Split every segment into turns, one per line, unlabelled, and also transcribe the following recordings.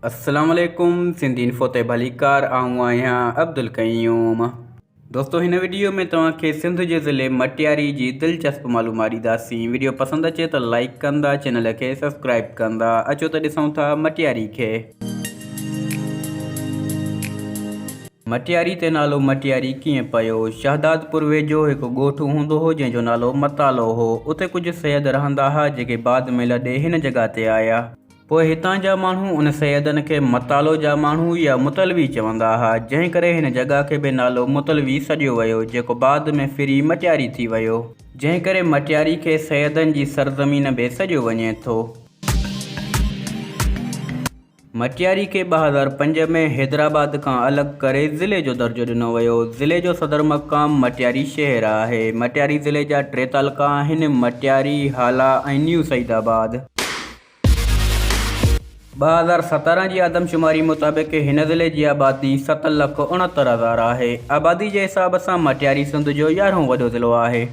अस्सलाम वालेकुम सिंधी इन्फो ते भलीकार आऊं आहियां अब्दुल क़यूम। दोस्तों हिन वीडियो में तव्हांखे सिंध जे ज़िले मटियारी जी दिलचस्प मालूमात ॾींदासीं। वीडियो पसंदि अचे त लाइक कंदा, चैनल खे सब्सक्राइब कंदा। अचो त ॾिसूं था मटियारी खे। मटियारी ते नालो मटियारी कीअं पियो? शहदादपुर वेझो हिकु ॻोठु हूंदो हो जंहिंजो नालो मतालो हो। उते कुझु सैयद रहंदा हुआ जेके बाद में लॾे हिन जॻह ते आया। पोइ हितां जा माण्हू उन सैयदनि खे मतालो जा माण्हू या मुतलवी चवंदा हुआ, जंहिं करे हिन जॻह खे बि नालो मुतलवी सॾियो वियो, जेको बाद में फिरी मटियारी थी वियो। जंहिं करे मटियारी खे सैयदनि जी सरज़मीन बि सॾियो वञे थो। मटियारी खे 2005 में हैदराबाद खां अलॻि करे ज़िले जो दर्जो ॾिनो वियो। ज़िले जो सदर मक़ाम मटियारी शहर आहे। मटियारी ज़िले जा 3 तालुका आहिनि: मटियारी, हाला ऐं न्यू सईदाबाद। 2017 जी आदमशुमारी मुताबिक़ हिन ज़िले जी आबादी 7,69,000 आहे। आबादी जे हिसाब सां मटियारी सिंध जो 11हों वॾो ज़िलो आहे।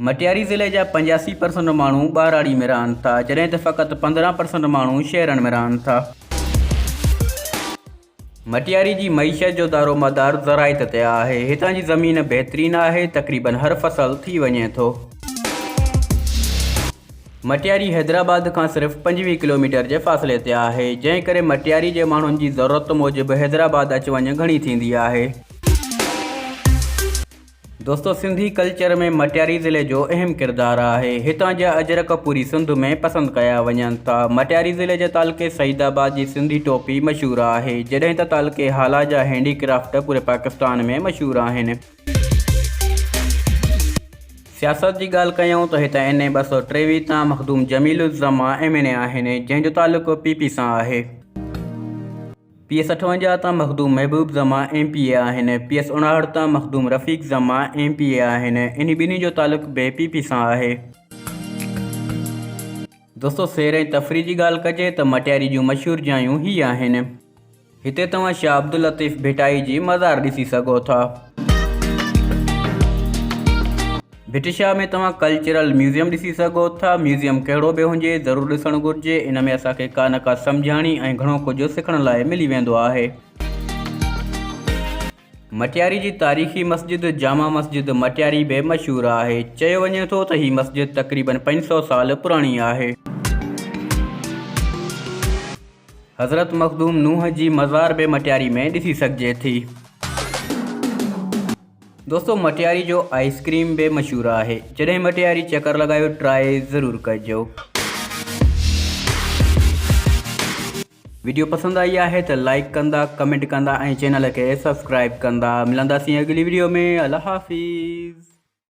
मटियारी ज़िले जा 85% माण्हू ॿाराड़ी में रहनि था, जॾहिं त फ़क़ति 15% माण्हू शहरनि में रहनि था। मटियारी जी मईशत जो दारोमदार ज़राइत ते आहे। हितां जी ज़मीन बहितरीन आहे, तक़रीबन हर फ़सल थी वञे थो। मटियारी हैदराबाद खां सिर्फ़ु 25 किलोमीटर जे फ़ासिले ते आहे, जंहिं करे मटियारी जे माण्हुनि जी ज़रूरत मूजिबि हैदराबाद अचु वञु घणी थींदी आहे। दोस्तों सिंधी कल्चर में मटियारी ज़िले जो अहम किरदारु आहे। हितां जा अजरक पूरी सिंध में पसंदि कया वञनि था। मटियारी ज़िले जे तालुके सईदाबाद जी सिंधी टोपी मशहूरु आहे, जॾहिं त तालुके हाला जा हैंडीक्राफ्ट पूरे पाकिस्तान में मशहूरु आहिनि। सियासत जी ॻाल्हि कयूं त हिते NA 223 तां मखदूम जमीलुज़्ज़मा MNA आहिनि, जंहिंजो तालुक़ु PP सां आहे। PS 58 तां मखदूम महबूब ज़मा MPA आहिनि। PS 59 तां मखदूम रफ़ीक ज़मा MPA आहिनि। इन ॿिन्ही जो तालुक़ु बि PP सां आहे। दोस्तों सैर ऐं तफ़रीह जी ॻाल्हि कजे त मटियारी जूं मशहूरु जायूं ही आहिनि। हिते तव्हां शाह अब्दुल लतीफ़ भिटाई जी मज़ार ॾिसी सघो था। भिटशाह में तव्हां कल्चरल म्यूज़ियम ॾिसी सघो था। म्यूज़ियम कहिड़ो बि हुजे ज़रूरु ॾिसणु घुरिजे। इन में असांखे का न का सम्झाणी ऐं घणो कुझु सिखण लाइ मिली वेंदो आहे। मटियारी जी तारीख़ी मस्जिद जामा मस्जिद मटियारी बि मशहूरु आहे। चयो वञे थो त हीअ मस्जिद तक़रीबन 500 साल पुराणी आहे। हज़रत मखदूम नूह जी मज़ार बि मटियारी में ॾिसी सघिजे थी। दोस्तों मटियारी जो आइसक्रीम बि मशहूरु आहे। जॾहिं मटियारी चकर लॻायो ट्राई ज़रूरु कजो। वीडियो पसंदि आई आहे त लाइक कंदा, कमेंट कंदा ऐं चैनल खे सब्सक्राइब कंदा। मिलंदासीं अगली वीडियो में। अल्लाह हाफ़िज़।